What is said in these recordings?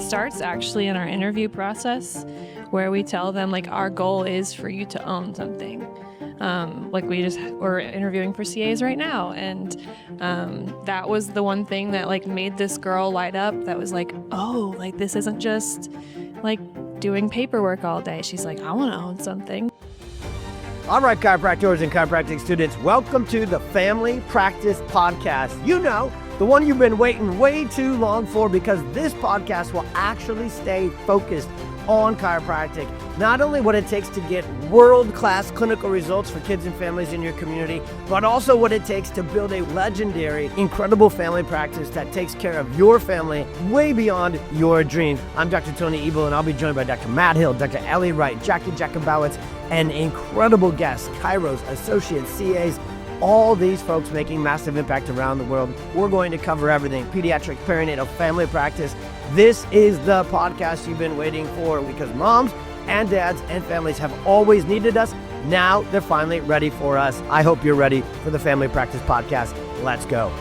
starts actually in our interview process, where we tell them like our goal is for you to own something. Like we're interviewing for CAs right now, and that was the one thing that like made this girl light up. That was like, oh, like this isn't just like doing paperwork all day. She's like, I want to own something. All right, chiropractors and chiropractic students, welcome to the Family Practice Podcast. You know, the one you've been waiting way too long for, because this podcast will actually stay focused on chiropractic. Not only what it takes to get world-class clinical results for kids and families in your community, but also what it takes to build a legendary, incredible family practice that takes care of your family way beyond your dreams. I'm Dr. Tony Ebel, and I'll be joined by Dr. Matt Hill, Dr. Ellie Wright, Jackie Jacobowitz, and incredible guests, chiros, associates, CAs, all these folks making massive impact around the world. We're going to cover everything: pediatric, perinatal, family practice. This is the podcast you've been waiting for, because moms and dads and families have always needed us. Now they're finally ready for us. I hope you're ready for the Family Practice Podcast. Let's go.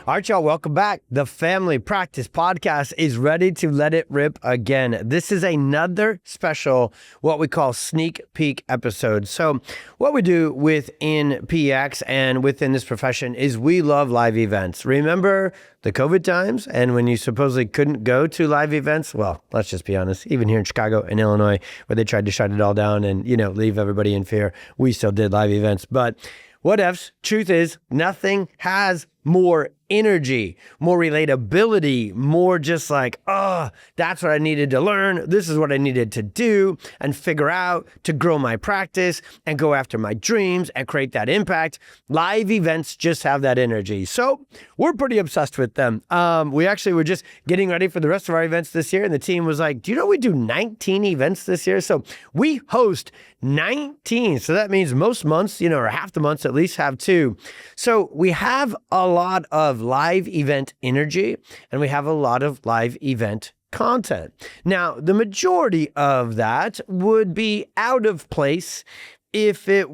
All right, y'all, welcome back. The Family Practice Podcast is ready to let it rip again. This is another special, what we call sneak peek episode. So what we do within PX and within this profession is we love live events. Remember the COVID times and when you supposedly couldn't go to live events? Well, let's just be honest. Even here in Chicago and Illinois, where they tried to shut it all down and, leave everybody in fear, we still did live events. But what ifs? Truth is, nothing has more energy, more relatability, more just like, that's what I needed to learn. This is what I needed to do and figure out to grow my practice and go after my dreams and create that impact. Live events just have that energy. So we're pretty obsessed with them. We actually were just getting ready for the rest of our events this year, and the team was like, do you know we do 19 events this year? So we host 19. So that means most months, or half the months at least, have two. So we have a lot of live event energy, and we have a lot of live event content. Now, the majority of that would be out of place if you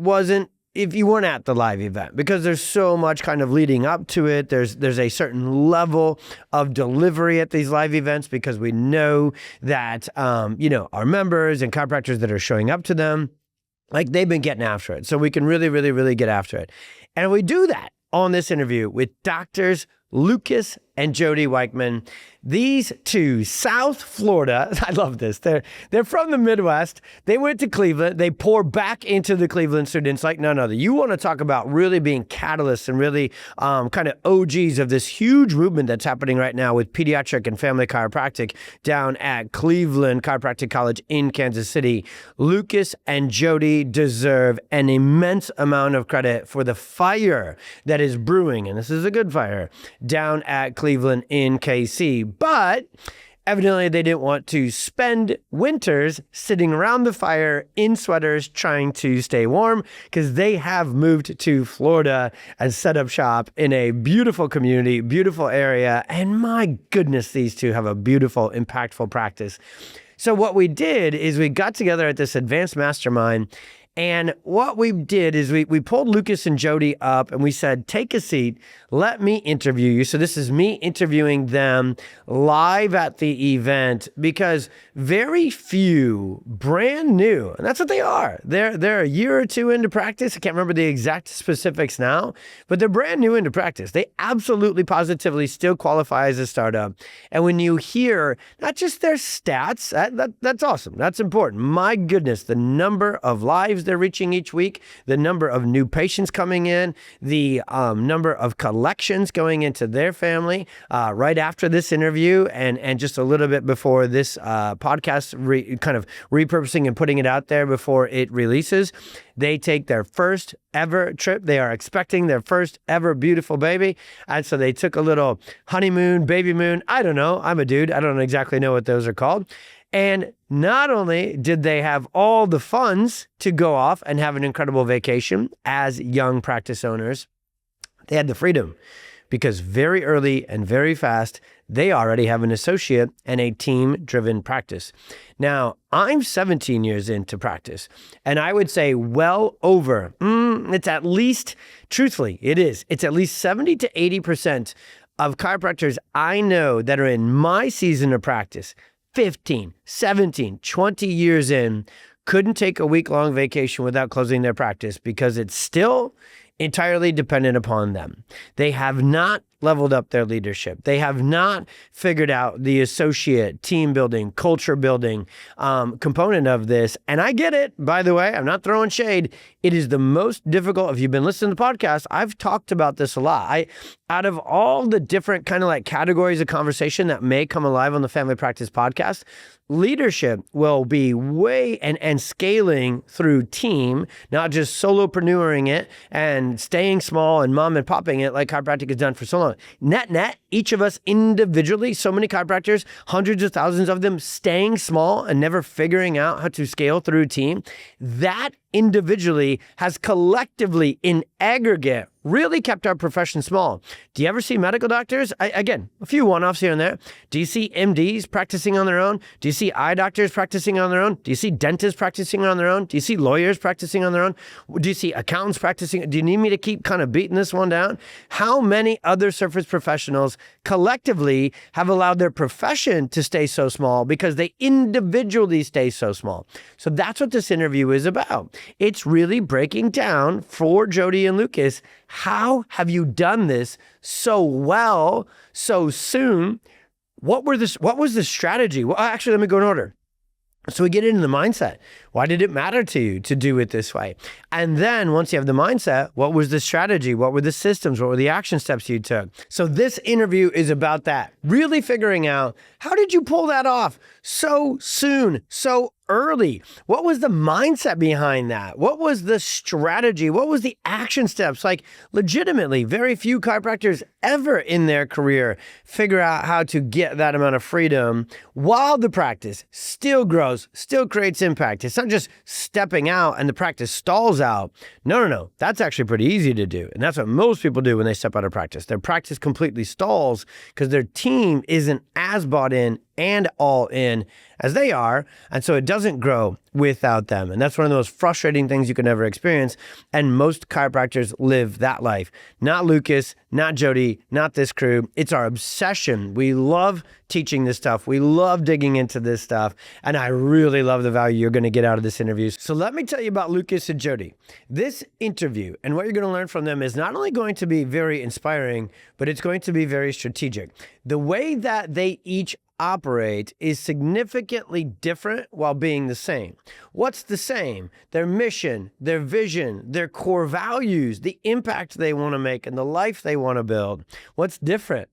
weren't at the live event, because there's so much kind of leading up to it. There's a certain level of delivery at these live events, because we know that, our members and chiropractors that are showing up to them, like they've been getting after it. So we can really, really, really get after it. And we do that on this interview with Doctors Lucas and Jodi Wiechman. These two, South Florida, I love this. They're from the Midwest. They went to Cleveland. They pour back into the Cleveland students like none other. You want to talk about really being catalysts and really kind of OGs of this huge movement that's happening right now with pediatric and family chiropractic down at Cleveland Chiropractic College in Kansas City. Lucas and Jodi deserve an immense amount of credit for the fire that is brewing, and this is a good fire, down at Cleveland in KC. But evidently they didn't want to spend winters sitting around the fire in sweaters trying to stay warm, because they have moved to Florida and set up shop in a beautiful community, beautiful area. And my goodness, these two have a beautiful, impactful practice. So what we did is we got together at this advanced mastermind. And what we did is we pulled Lucas and Jodi up and we said, take a seat, let me interview you. So this is me interviewing them live at the event, because very few, brand new, and that's what they are. They're a year or two into practice. I can't remember the exact specifics now, but they're brand new into practice. They absolutely positively still qualify as a startup. And when you hear not just their stats, that's awesome. That's important. My goodness, the number of lives they're reaching each week, the number of new patients coming in, the number of collections going into their family right after this interview, and just a little bit before this podcast, kind of repurposing and putting it out there before it releases. They take their first ever trip. They are expecting their first ever beautiful baby. And so they took a little honeymoon, baby moon. I don't know. I'm a dude. I don't exactly know what those are called. And not only did they have all the funds to go off and have an incredible vacation as young practice owners, they had the freedom, because very early and very fast, they already have an associate and a team-driven practice. Now, I'm 17 years into practice, and I would say well over, it's at least, truthfully, it is. It's at least 70 to 80% of chiropractors I know that are in my season of practice, 15, 17, 20 years in, couldn't take a week-long vacation without closing their practice because it's still entirely dependent upon them. They have not leveled up their leadership. They have not figured out the associate, team building, culture building component of this. And I get it, by the way, I'm not throwing shade. It is the most difficult. If you've been listening to the podcast, I've talked about this a lot. Out of all the different kind of like categories of conversation that may come alive on the Family Practice podcast, leadership will be way and scaling through team, not just solopreneuring it and staying small and mom and popping it like chiropractic has done for so long. Net, each of us individually, so many chiropractors, hundreds of thousands of them staying small and never figuring out how to scale through team. That individually has collectively in aggregate really kept our profession small. Do you ever see medical doctors? Again, a few one-offs here and there. Do you see MDs practicing on their own? Do you see eye doctors practicing on their own? Do you see dentists practicing on their own? Do you see lawyers practicing on their own? Do you see accountants practicing? Do you need me to keep kind of beating this one down? How many other surface professionals collectively have allowed their profession to stay so small because they individually stay so small? So that's what this interview is about. It's really breaking down for Jodi and Lucas, how have you done this so well, so soon? What was the strategy? Well, actually, let me go in order. So we get into the mindset. Why did it matter to you to do it this way? And then once you have the mindset, what was the strategy? What were the systems? What were the action steps you took? So this interview is about that. Really figuring out, how did you pull that off so soon, so early? What was the mindset behind that? What was the strategy? What was the action steps? Like legitimately, very few chiropractors ever in their career figure out how to get that amount of freedom while the practice still grows, still creates impact. It's not just stepping out and the practice stalls out. No. That's actually pretty easy to do. And that's what most people do when they step out of practice. Their practice completely stalls because their team isn't as bought in and all in as they are. And so it doesn't grow without them. And that's one of the most frustrating things you can ever experience. And most chiropractors live that life. Not Lucas, not Jodi, not this crew. It's our obsession. We love teaching this stuff. We love digging into this stuff. And I really love the value you're going to get out of this interview. So let me tell you about Lucas and Jodi. This interview and what you're going to learn from them is not only going to be very inspiring, but it's going to be very strategic. The way that they each operate is significantly different while being the same. What's the same? Their mission, their vision, their core values, the impact they want to make, and the life they want to build. What's different?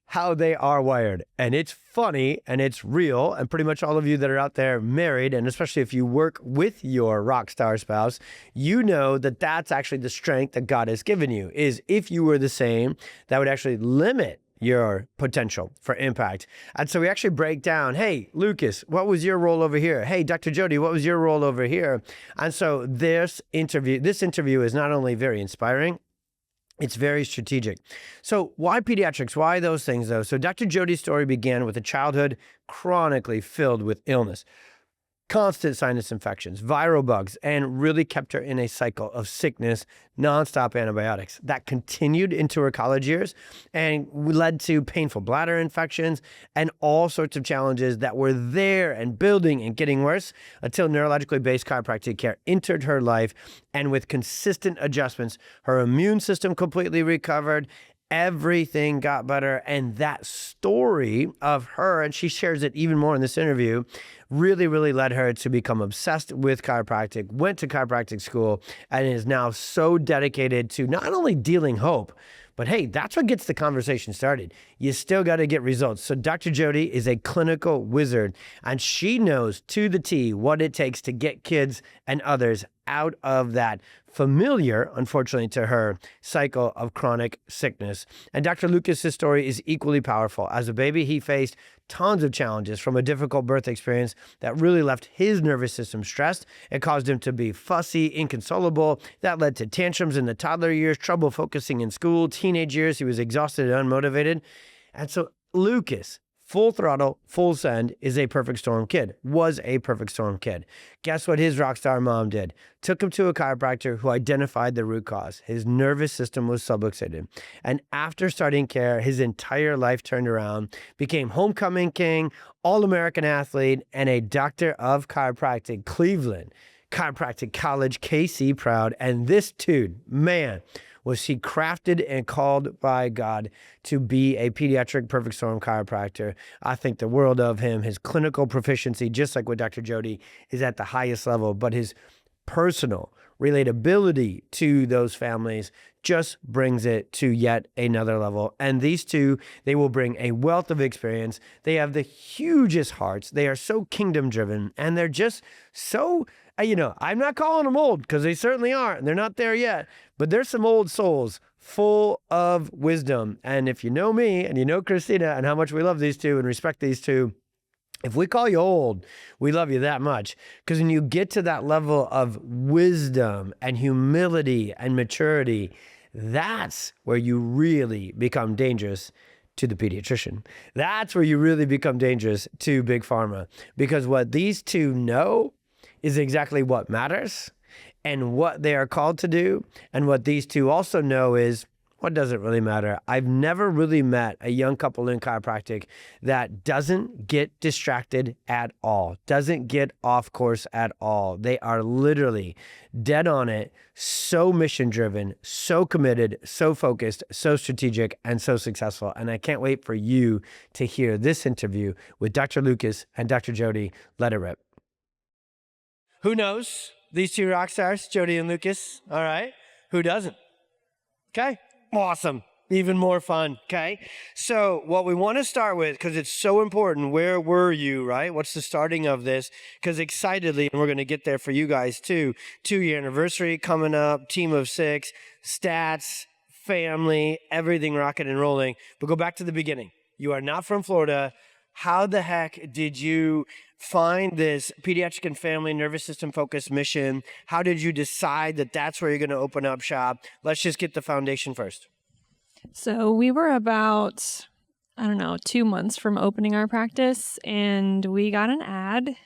How they are wired. And it's funny and it's real. And pretty much all of you that are out there married, and especially if you work with your rock star spouse, you know that that's actually the strength that God has given you. Is if you were the same, that would actually limit your potential for impact. And so we actually break down, hey, Lucas, what was your role over here? Hey, Dr. Jodi, what was your role over here? And so this interview is not only very inspiring, it's very strategic. So why pediatrics? Why those things though? So Dr. Jodi's story began with a childhood chronically filled with illness. Constant sinus infections, viral bugs, and really kept her in a cycle of sickness, nonstop antibiotics. That continued into her college years and led to painful bladder infections and all sorts of challenges that were there and building and getting worse until neurologically based chiropractic care entered her life. And with consistent adjustments, her immune system completely recovered. Everything got better. And that story of her, and she shares it even more in this interview, really, really led her to become obsessed with chiropractic, went to chiropractic school, and is now so dedicated to not only dealing hope, but hey, that's what gets the conversation started. You still got to get results. So Dr. Jodi is a clinical wizard, and she knows to the T what it takes to get kids and others out of that familiar, unfortunately to her, cycle of chronic sickness. And Dr. Lucas's story is equally powerful. As a baby, he faced tons of challenges from a difficult birth experience that really left his nervous system stressed. It caused him to be fussy, inconsolable. That led to tantrums in the toddler years, trouble focusing in school, teenage years. He was exhausted and unmotivated. And so Lucas full throttle, full send, is a perfect storm kid, was a perfect storm kid. Guess what his rock star mom did? Took him to a chiropractor who identified the root cause. His nervous system was subluxated. And after starting care, his entire life turned around, became homecoming king, all-American athlete, and a doctor of chiropractic, Cleveland Chiropractic College, KC proud. And this dude, man, was he crafted and called by God to be a pediatric perfect storm chiropractor. I think the world of him. His clinical proficiency, just like with Dr. Jodi, is at the highest level, but his personal relatability to those families just brings it to yet another level. And these two, they will bring a wealth of experience. They have the hugest hearts. They are so kingdom driven, and they're just so, I'm not calling them old, because they certainly aren't. They're not there yet, but there's some old souls full of wisdom. And if you know me and you know Christina and how much we love these two and respect these two, if we call you old, we love you that much. Because when you get to that level of wisdom and humility and maturity, that's where you really become dangerous to the pediatrician. That's where you really become dangerous to Big Pharma. Because what these two know is exactly what matters and what they are called to do. And what these two also know is what doesn't really matter. I've never really met a young couple in chiropractic that doesn't get distracted at all, doesn't get off course at all. They are literally dead on it, so mission driven, so committed, so focused, so strategic, and so successful. And I can't wait for you to hear this interview with Dr. Lucas and Dr. Jodi. Let it rip. Who knows these two rock stars, Jodi and Lucas? All right. Who doesn't? Okay. Awesome. Even more fun. Okay. So what we want to start with, because it's so important, where were you, right? What's the starting of this? Because excitedly, and we're going to get there for you guys too, 2-year anniversary coming up, team of 6, stats, family, everything rocking and rolling. But go back to the beginning. You are not from Florida. How the heck did you find this pediatric and family nervous system focused mission? How did you decide that that's where you're going to open up shop? Let's just get the foundation first. So we were about, 2 months from opening our practice, and we got an ad.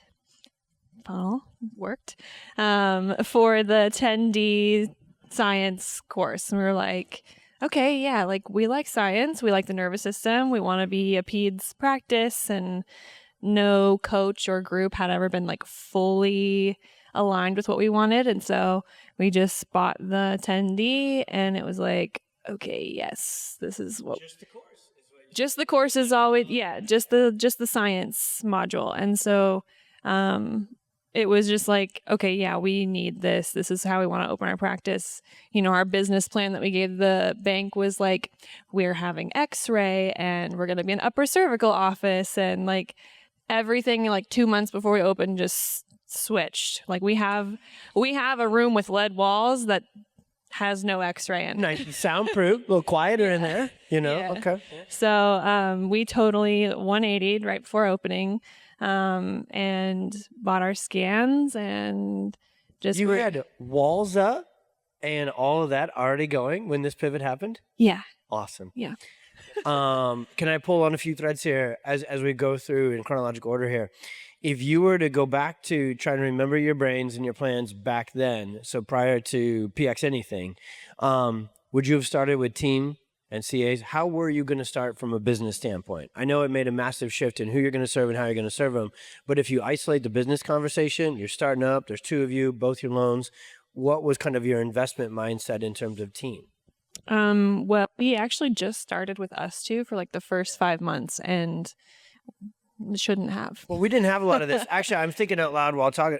Funnel worked for the 10D science course. And we were like, okay, yeah, like we like science. We like the nervous system. We want to be a peds practice, and no coach or group had ever been like fully aligned with what we wanted. And so we just bought the 10D, and it was like, okay, yes, this is what just the course is always, just the science module. And so it was just like, okay, yeah, we need this. This is how we want to open our practice. Our business plan that we gave the bank was like, we're having x-ray, and we're going to be an upper cervical office, and like everything like 2 months before we opened just switched. Like we have a room with lead walls that has no x-ray in it. Nice, soundproof, a little quieter in there, Yeah. Okay. So we totally 180'd right before opening, and bought our scans, and just you had walls up and all of that already going when this pivot happened? Yeah. Awesome. Yeah. Can I pull on a few threads here as we go through in chronological order here? If you were to go back to trying to remember your brains and your plans back then, so prior to PX anything, would you have started with team and CAs? How were you going to start from a business standpoint? I know it made a massive shift in who you're going to serve and how you're going to serve them, but if you isolate the business conversation, you're starting up, there's 2 of you, both your loans, what was kind of your investment mindset in terms of team? Well, we actually just started with us two for like the first 5 months, and shouldn't have. Well, we didn't have a lot of this. Actually, I'm thinking out loud while talking.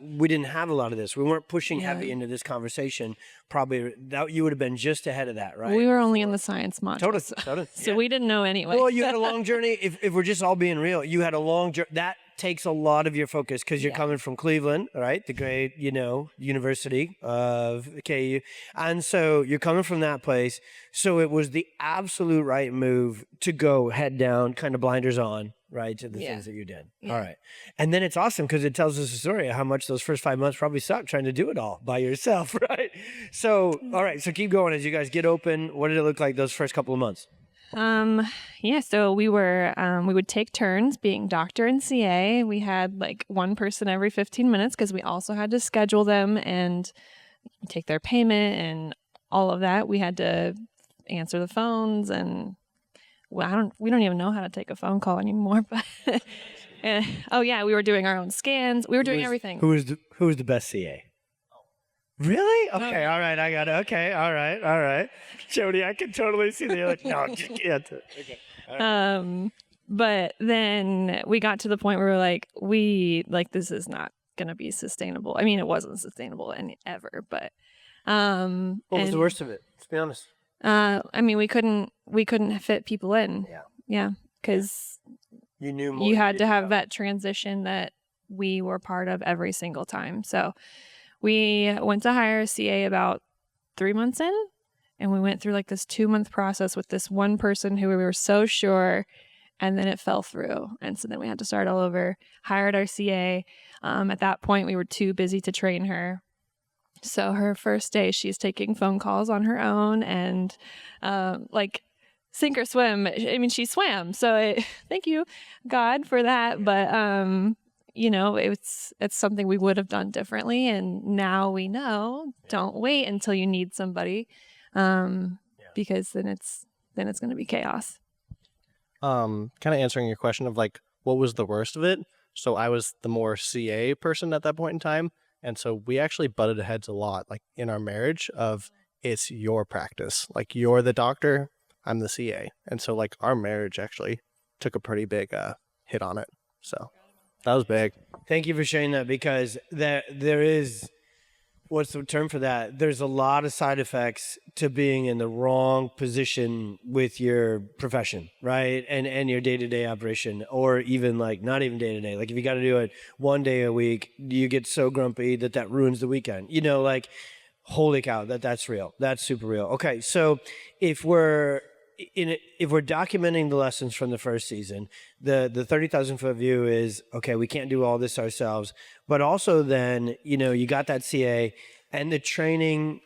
We didn't have a lot of this. We weren't pushing heavy into this conversation. Probably that you would have been just ahead of that, right? We were only in the science module. Totally. So we didn't know anyway. Well, you had a long journey. If we're just all being real, you had a long journey. That takes a lot of your focus because you're coming from Cleveland, right? The great, University of KU. And so you're coming from that place. So it was the absolute right move to go head down, kind of blinders on, right, to the things that you did. Yeah. All right. And then it's awesome because it tells us a story of how much those first 5 months probably sucked trying to do it all by yourself, right? So, all right. So keep going as you guys get open. What did it look like those first couple of months? Yeah, so we would take turns being doctor and CA. We had like one person every 15 minutes because we also had to schedule them and take their payment and all of that. We had to answer the phones and we don't even know how to take a phone call anymore, but oh yeah, we were doing our own scans. We were doing everything. Who was the best CA? Really? Okay, all right, I got it. Okay, all right. Jodi, I can totally see the other. No, just can't. Okay. All right. But then we got to the point where we're like, this is not going to be sustainable. I mean, it wasn't sustainable ever, but What was the worst of it? Let's be honest. I mean, we couldn't fit people in. Yeah, because you knew more you had to have that transition that we were part of every single time. So we went to hire a CA about 3 months in, and we went through like this 2-month process with this one person who we were so sure, and then it fell through. And so then we had to start all over, hired our CA. At that point, we were too busy to train her. So her first day, she's taking phone calls on her own and like sink or swim. I mean, she swam. So thank you, God, for that. But you know, it's something we would have done differently. And now we know, don't wait until you need somebody, because then it's going to be chaos. Kind of answering your question of like, what was the worst of it? So I was the more CA person at that point in time. And so we actually butted heads a lot, like in our marriage of it's your practice. Like you're the doctor, I'm the CA. And so like our marriage actually took a pretty big hit on it. So that was big. Thank you for sharing that, because there is, what's the term for that? There's a lot of side effects to being in the wrong position with your profession, right? And your day-to-day operation, or even like not even day-to-day. Like if you got to do it one day a week, you get so grumpy that ruins the weekend. You know, like, holy cow, that's real. That's super real. Okay, so if we're documenting the lessons from the first season, the 30,000 foot view is, okay, we can't do all this ourselves, but also then, you know, you got that CA and the training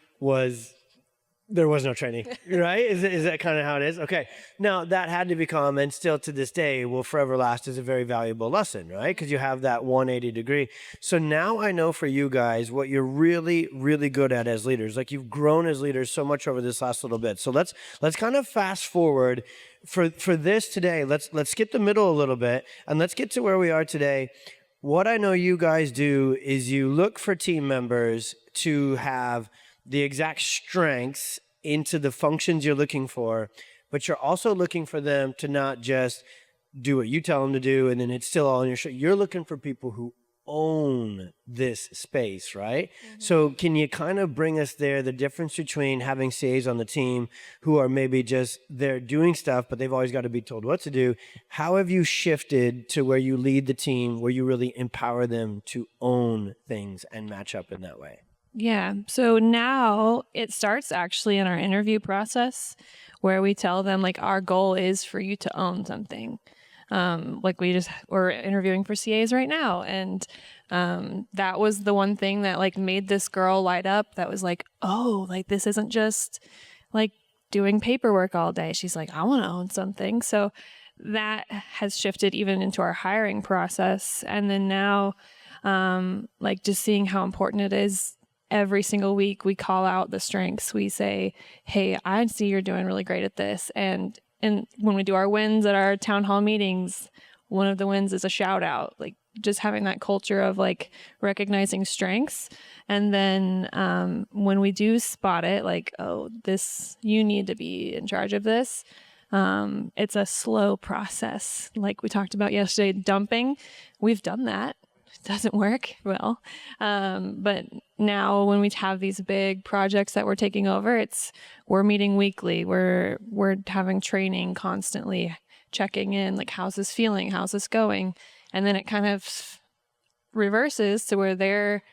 there was no training, right? Is that kind of how it is? Okay. Now that had to become, and still to this day will forever last as a very valuable lesson, right? Because you have that 180 degree. So now I know for you guys what you're really, really good at as leaders. Like you've grown as leaders so much over this last little bit. So let's kind of fast forward for this today. Let's skip the middle a little bit and let's get to where we are today. What I know you guys do is you look for team members to have the exact strengths into the functions you're looking for, but you're also looking for them to not just do what you tell them to do and then it's still all on your show. You're looking for people who own this space, right? Mm-hmm. So can you kind of bring us there, the difference between having CAs on the team who are maybe just they're doing stuff, but they've always got to be told what to do. How have you shifted to where you lead the team, where you really empower them to own things and match up in that way? Yeah. So now it starts actually in our interview process where we tell them like our goal is for you to own something. Like we're interviewing for CAs right now. And that was the one thing that like made this girl light up. That was like, oh, like this isn't just like doing paperwork all day. She's like, I want to own something. So that has shifted even into our hiring process. And then now, like just seeing how important it is. Every single week we call out the strengths. We say, hey, I see you're doing really great at this. And when we do our wins at our town hall meetings, one of the wins is a shout out, like just having that culture of like recognizing strengths. And then when we do spot it, like, oh, you need to be in charge of this. It's a slow process. Like we talked about yesterday, dumping. We've done that. Doesn't work well. But now when we have these big projects that we're taking over, we're meeting weekly. We're having training constantly, checking in, like, how's this feeling? How's this going? And then it kind of reverses to where they're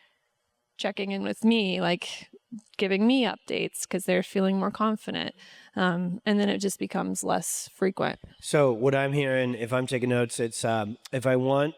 checking in with me, like giving me updates because they're feeling more confident. And then it just becomes less frequent. So what I'm hearing, if I'm taking notes, it's if I want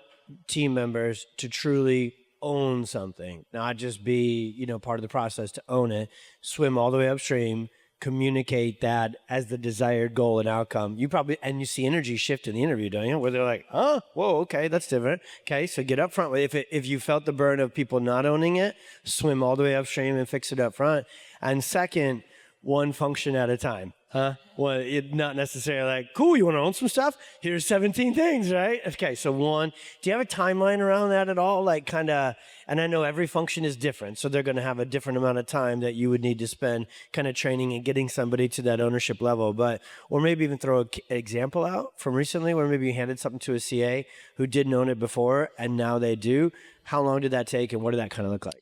team members to truly own something, not just be, part of the process, to own it, swim all the way upstream, communicate that as the desired goal and outcome, you see energy shift in the interview, don't you? Where they're like, oh, whoa, okay, that's different. Okay, so get up front. If you felt the burn of people not owning it, swim all the way upstream and fix it up front. And second, one function at a time. Huh? Well, it's not necessarily like, cool, you want to own some stuff? Here's 17 things, right? Okay, so one, do you have a timeline around that at all? Like kind of, and I know every function is different, so they're going to have a different amount of time that you would need to spend kind of training and getting somebody to that ownership level. But, or maybe even throw an example out from recently where maybe you handed something to a CA who didn't own it before and now they do. How long did that take and what did that kind of look like?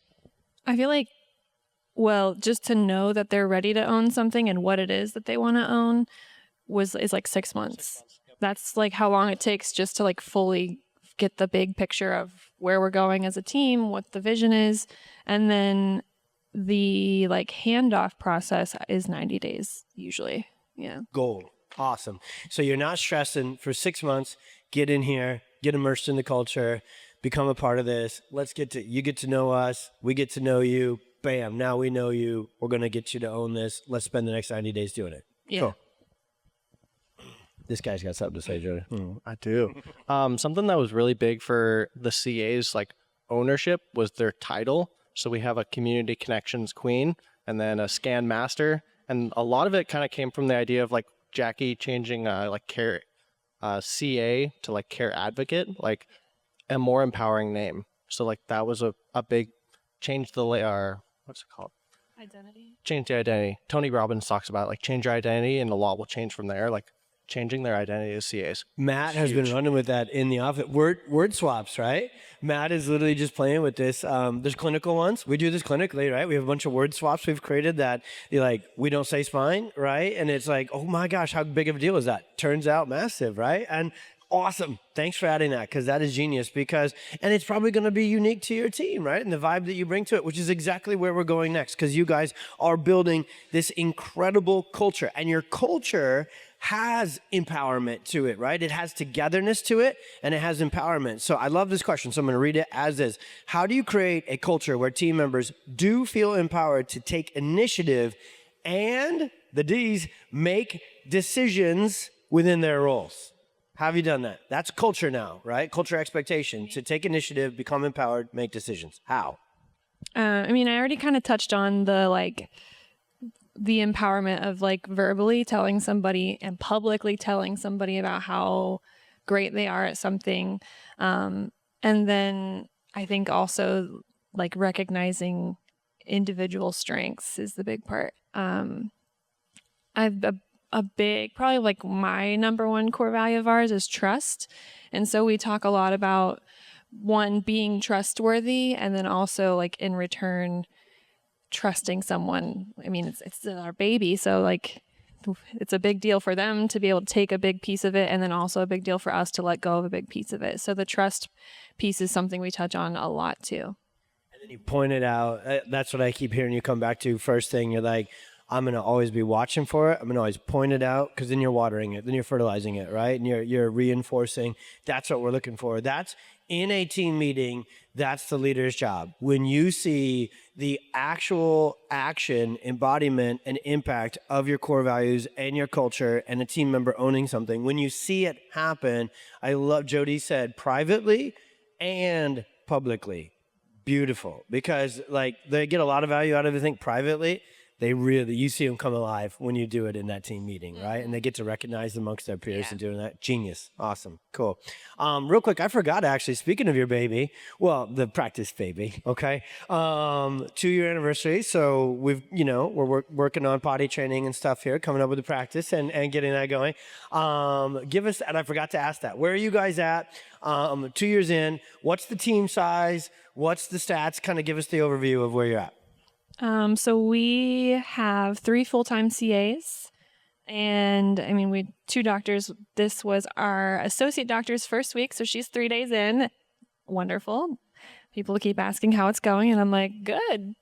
I feel like, well, just to know that they're ready to own something and what it is that they want to own is like 6 months. That's like how long it takes just to like fully get the big picture of where we're going as a team, what the vision is. And then the like handoff process is 90 days usually. Yeah. Gold. Awesome. So you're not stressing for 6 months, get in here, get immersed in the culture, become a part of this. You get to know us. We get to know you. Bam, now we know you. We're going to get you to own this. Let's spend the next 90 days doing it. Yeah. Cool. This guy's got something to say, Jodi. I do. Something that was really big for the CA's like ownership was their title. So we have a community connections queen and then a scan master. And a lot of it kind of came from the idea of like Jackie changing like care CA to like care advocate, like a more empowering name. So like that was a big change the what's it called? Identity. Change the identity. Tony Robbins talks about like change your identity and a lot will change from there. Like changing their identity as CAs. Matt has been running with that in the office. Word swaps, right? Matt is literally just playing with this. There's clinical ones. We do this clinically, right? We have a bunch of word swaps we've created that like, we don't say spine, right? And it's like, oh my gosh, how big of a deal is that? Turns out massive, right? And awesome. Thanks for adding that because that is genius and it's probably going to be unique to your team, right? And the vibe that you bring to it, which is exactly where we're going next because you guys are building this incredible culture and your culture has empowerment to it, right? It has togetherness to it and it has empowerment. So I love this question. So I'm going to read it as is. How do you create a culture where team members do feel empowered to take initiative and the D's make decisions within their roles? How have you done that? That's culture now, right? Culture expectation to take initiative, become empowered, make decisions. How? I mean, I already kind of touched on the empowerment of like verbally telling somebody and publicly telling somebody about how great they are at something. And then I think also like recognizing individual strengths is the big part. I've a big, probably like my number one core value of ours is trust. And so we talk a lot about one, being trustworthy, and then also like in return, trusting someone. I mean, it's our baby. So like it's a big deal for them to be able to take a big piece of it. And then also a big deal for us to let go of a big piece of it. So the trust piece is something we touch on a lot too. And then you pointed out, that's what I keep hearing you come back to first thing. You're like, I'm going to always be watching for it. I'm going to always point it out because then you're watering it. Then you're fertilizing it, right? And you're reinforcing. That's what we're looking for. That's in a team meeting. That's the leader's job. When you see the actual action, embodiment, and impact of your core values and your culture and a team member owning something, when you see it happen, I love Jodi said privately and publicly. Beautiful. Because like they get a lot of value out of it, I think, privately. You see them come alive when you do it in that team meeting, right? And they get to recognize amongst their peers and doing that. Genius. Awesome. Cool. Real quick, I forgot actually, speaking of your baby, well, the practice baby, okay? 2-year anniversary. So we're working on potty training and stuff here, coming up with the practice and getting that going. Give us, and I forgot to ask that, where are you guys at? 2 years in, what's the team size? What's the stats? Kind of give us the overview of where you're at. So we have 3 full-time CAs and I mean, we 2 doctors. This was our associate doctor's first week. So she's 3 days in. Wonderful. People keep asking how it's going. And I'm like, good.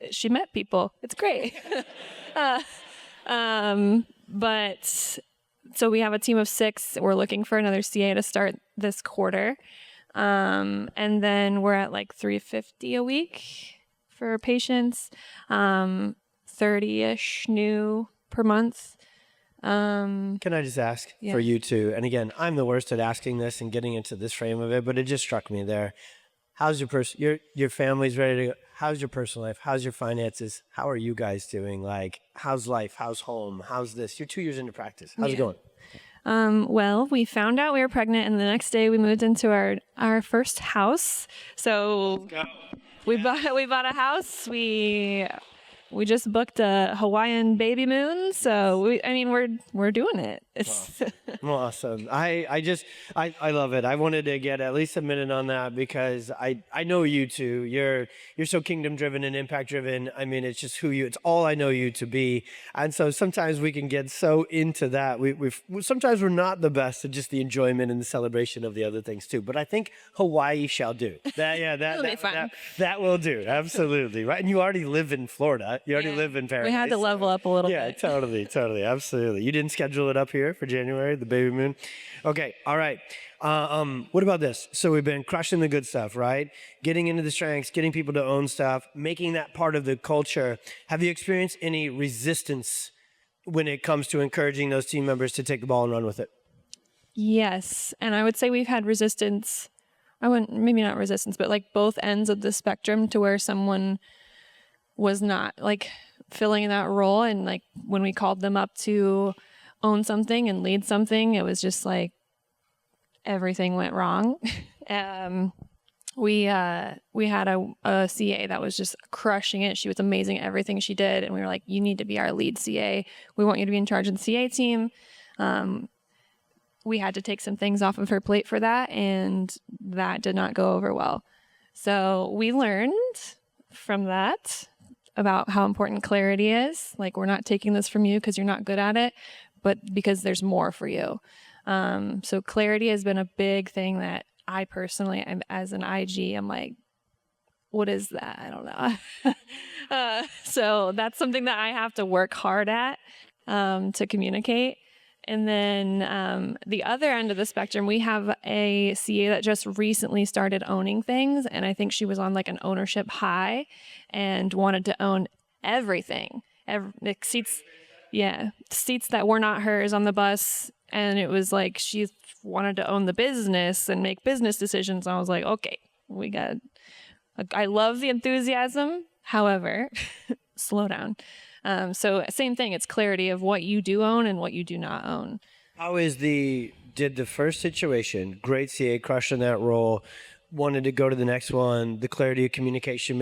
She met people. It's great. But so we have a team of 6. We're looking for another CA to start this quarter. And then we're at like $350 a week for patients, 30-ish new per month. Can I just ask Yeah. for you two? And again, I'm the worst at asking this and getting into this frame of it, but it just struck me there. How's your family's ready to go? How's your personal life? How's your finances? How are you guys doing? Like, how's life? How's home? How's this? You're 2 years into practice. How's it going? Well, we found out we were pregnant, and the next day we moved into our first house. So we bought a house. We just booked a Hawaiian baby moon. So we're doing it. It's Awesome. I love it. I wanted to get at least a minute on that because I know you two. You're so kingdom driven and impact driven. I mean, it's just it's all I know you to be. And so sometimes we can get so into that. Sometimes we're not the best at just the enjoyment and the celebration of the other things too. But I think Hawaii shall do. That will do. Absolutely. Right. And you already live in Florida. You already live in Paris. we had to level up a little bit. Yeah, totally. Absolutely. You didn't schedule it up here for January, the baby moon? Okay, all right. What about this? So we've been crushing the good stuff, right? Getting into the strengths, getting people to own stuff, making that part of the culture. Have you experienced any resistance when it comes to encouraging those team members to take the ball and run with it? Yes. And I would say we've had resistance. Maybe not resistance, but like both ends of the spectrum to where someone was not like filling in that role. And like when we called them up to own something and lead something, it was just like everything went wrong. We had a CA that was just crushing it. She was amazing at everything she did. And we were like, you need to be our lead CA. We want you to be in charge of the CA team. We had to take some things off of her plate for that, and that did not go over well. So we learned from that about how important clarity is. Like, we're not taking this from you because you're not good at it, but because there's more for you. So clarity has been a big thing that I personally, as an IG, I'm like, what is that? I don't know. So that's something that I have to work hard at to communicate. And then the other end of the spectrum, we have a CA that just recently started owning things. And I think she was on like an ownership high and wanted to own everything. Seats that were not hers on the bus. And it was like she wanted to own the business and make business decisions. And I was like, okay, I love the enthusiasm. However, slow down. So same thing. It's clarity of what you do own and what you do not own. Did the first situation, great CA, crushed in that role, wanted to go to the next one, the clarity of communication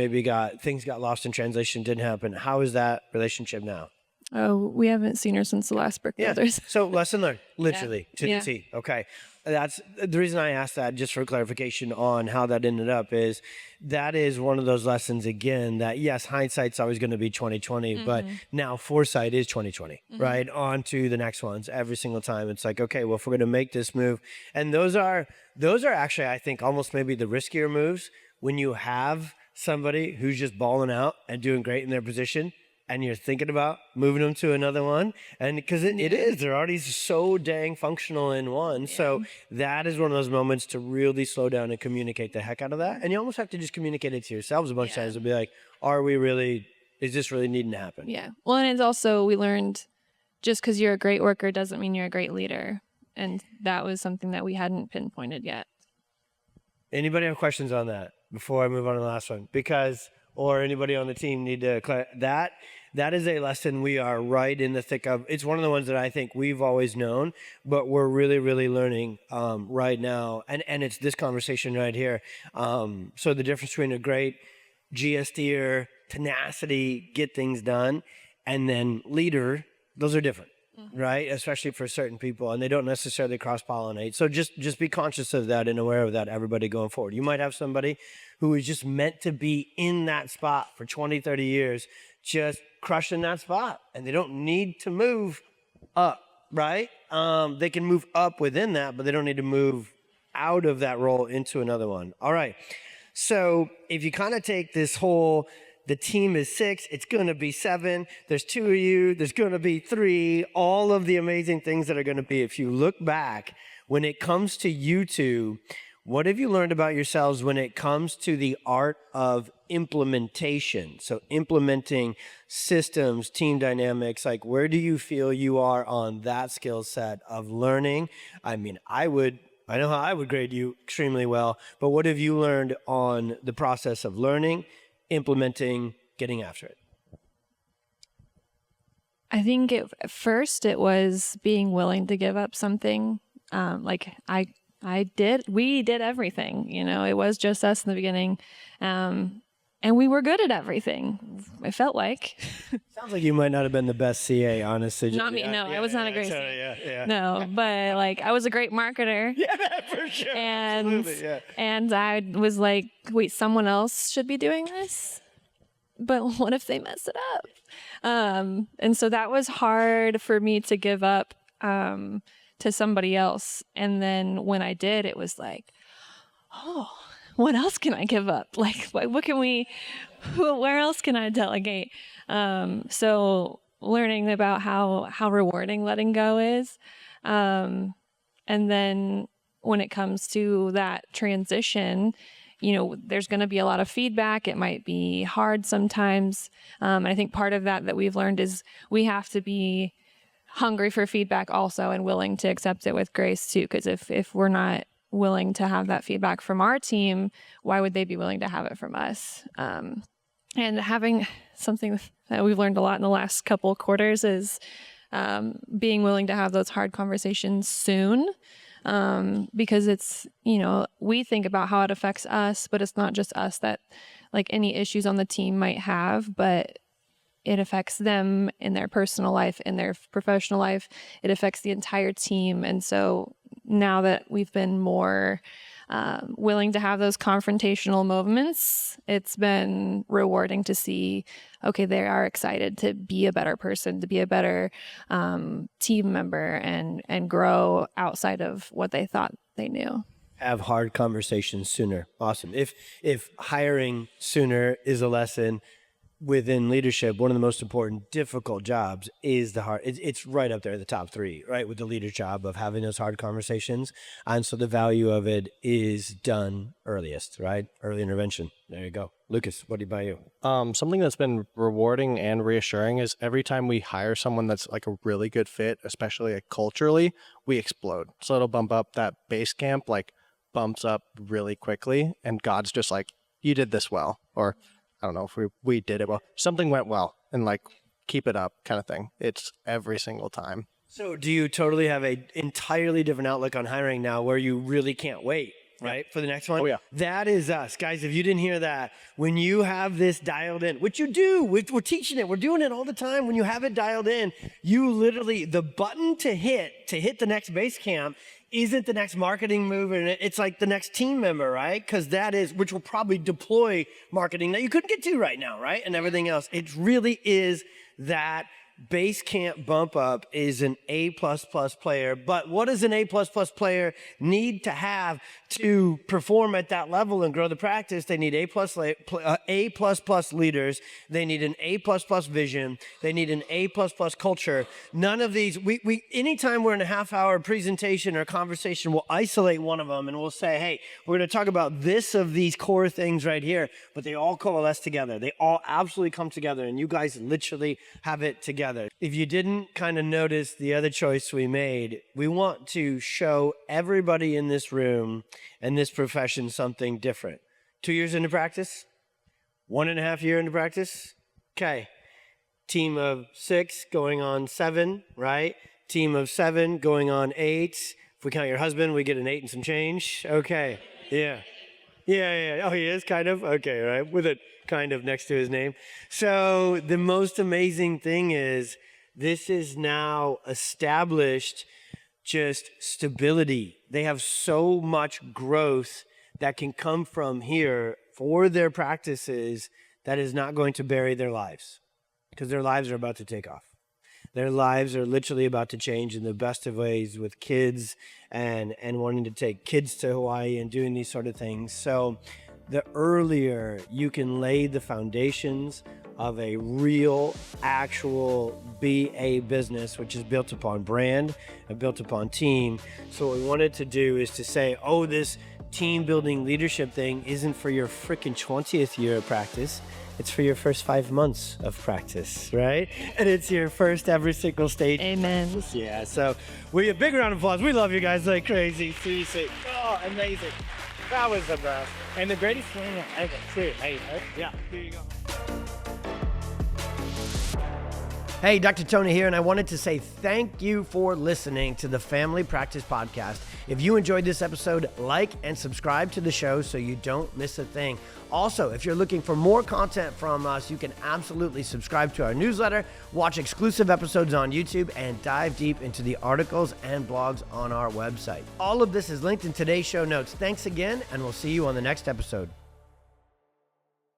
things got lost in translation, didn't happen. How is that relationship now? Oh, we haven't seen her since the last Brick Builders. So lesson learned, literally, to Yeah. the T. Okay. That's the reason I asked that, just for clarification on how that ended up, is that is one of those lessons, again, that yes, hindsight's always going to be 2020, but now foresight is 2020, right? On to the next ones every single time. It's like, okay, well, if we're going to make this move, and those are actually, I think, almost maybe the riskier moves when you have somebody who's just balling out and doing great in their position, and you're thinking about moving them to another one. And because they're already so dang functional in one. Yeah. So that is one of those moments to really slow down and communicate the heck out of that. And you almost have to just communicate it to yourselves a bunch of times and be like, is this really needing to happen? Yeah. Well, and it's also, we learned just because you're a great worker doesn't mean you're a great leader. And that was something that we hadn't pinpointed yet. Anybody have questions on that before I move on to the last one? Or anybody on the team need to that is a lesson we are right in the thick of. It's one of the ones that I think we've always known, but we're really, really learning right now. And it's this conversation right here. So the difference between a great GSDer, tenacity, get things done, and then leader, those are different. Right? Especially for certain people, and they don't necessarily cross-pollinate. So just be conscious of that and aware of that, everybody going forward. You might have somebody who is just meant to be in that spot for 20, 30 years, just crushing that spot, and they don't need to move up, right? They can move up within that, but they don't need to move out of that role into another one. All right. So if you kind of take this whole, the team is 6, it's going to be 7, there's 2 of you, there's going to be 3, all of the amazing things that are going to be. If you look back, when it comes to you two, what have you learned about yourselves when it comes to the art of implementation. So implementing systems, team dynamics, like where do you feel you are on that skill set of learning? I mean, I know how I would grade you extremely well, but what have you learned on the process of learning, implementing, getting after it? I think at first it was being willing to give up something. We did everything, it was just us in the beginning. And we were good at everything. I felt like. Sounds like you might not have been the best CA, honestly. Not me. No, I was not a great CA. Yeah. No, but like I was a great marketer. Yeah, for sure. And I was like, wait, someone else should be doing this? But what if they mess it up? And so that was hard for me to give up to somebody else. And then when I did, it was like, oh, what else can I give up? Like, what can where else can I delegate? So learning about how rewarding letting go is. And then when it comes to that transition, there's going to be a lot of feedback. It might be hard sometimes. And I think part of that we've learned is we have to be hungry for feedback also and willing to accept it with grace too. Because if we're not willing to have that feedback from our team, why would they be willing to have it from us? And having something that we've learned a lot in the last couple of quarters is being willing to have those hard conversations soon. Because it's, we think about how it affects us, but it's not just us that like any issues on the team might have, but it affects them in their personal life, in their professional life. It affects the entire team. And so now that we've been more willing to have those confrontational moments, it's been rewarding to see, okay, they are excited to be a better person, to be a better team member and grow outside of what they thought they knew. Have hard conversations sooner. Awesome. If hiring sooner is a lesson within leadership, one of the most important, difficult jobs is the hard. It's right up there, the top three, right, with the leader job of having those hard conversations. And so the value of it is done earliest, right? Early intervention. There you go. Lucas, what about you? Something that's been rewarding and reassuring is every time we hire someone that's like a really good fit, especially like culturally, we explode. So it'll bump up that base camp, like bumps up really quickly. And God's just like, you did this well. Or I don't know if we did it well. Something went well and like keep it up kind of thing. It's every single time. So do you totally have a entirely different outlook on hiring now where you really can't wait, right, for the next one? Oh, yeah. That is us. Guys, if you didn't hear that, when you have this dialed in, which you do, we're teaching it. We're doing it all the time. When you have it dialed in, you literally, the button to hit the next base camp isn't the next marketing move, and it's like the next team member, right? Because that is, which will probably deploy marketing that you couldn't get to right now, right? And everything else. It really is that base camp bump up is an A++ player. But what does an A++ player need to have to perform at that level and grow the practice? They need A++ leaders. They need an A++ vision. They need an A++ culture. None of these, we anytime we're in a half-hour presentation or conversation, we'll isolate one of them and we'll say, hey, we're going to talk about this of these core things right here, but they all coalesce together. They all absolutely come together, and you guys literally have it together. If you didn't kind of notice the other choice we made, we want to show everybody in this room and this profession something different. 2 years into practice? 1.5 year into practice? Okay. Team of 6 going on 7, right? Team of 7 going on 8. If we count your husband, we get an 8 and some change. Okay. Yeah. Oh, he is kind of? Okay, right? With it kind of next to his name. So the most amazing thing is this is now established just stability. They have so much growth that can come from here for their practices that is not going to bury their lives, because their lives are about to take off. Their lives are literally about to change in the best of ways with kids and wanting to take kids to Hawaii and doing these sort of things. So the earlier you can lay the foundations of a real, actual BA business, which is built upon brand and built upon team. So what we wanted to do is to say, oh, this team building leadership thing isn't for your freaking 20th year of practice. It's for your first 5 months of practice, right? And it's your first every single stage. Amen. Yeah, so we a big round of applause. We love you guys like crazy. Seriously. Oh, amazing. That was the best. And the greatest thing ever, too. Hey, yeah, here you go. Hey, Dr. Tony here, and I wanted to say thank you for listening to the Family Practice Podcast. If you enjoyed this episode, like and subscribe to the show so you don't miss a thing. Also, if you're looking for more content from us, you can absolutely subscribe to our newsletter, watch exclusive episodes on YouTube, and dive deep into the articles and blogs on our website. All of this is linked in today's show notes. Thanks again, and we'll see you on the next episode.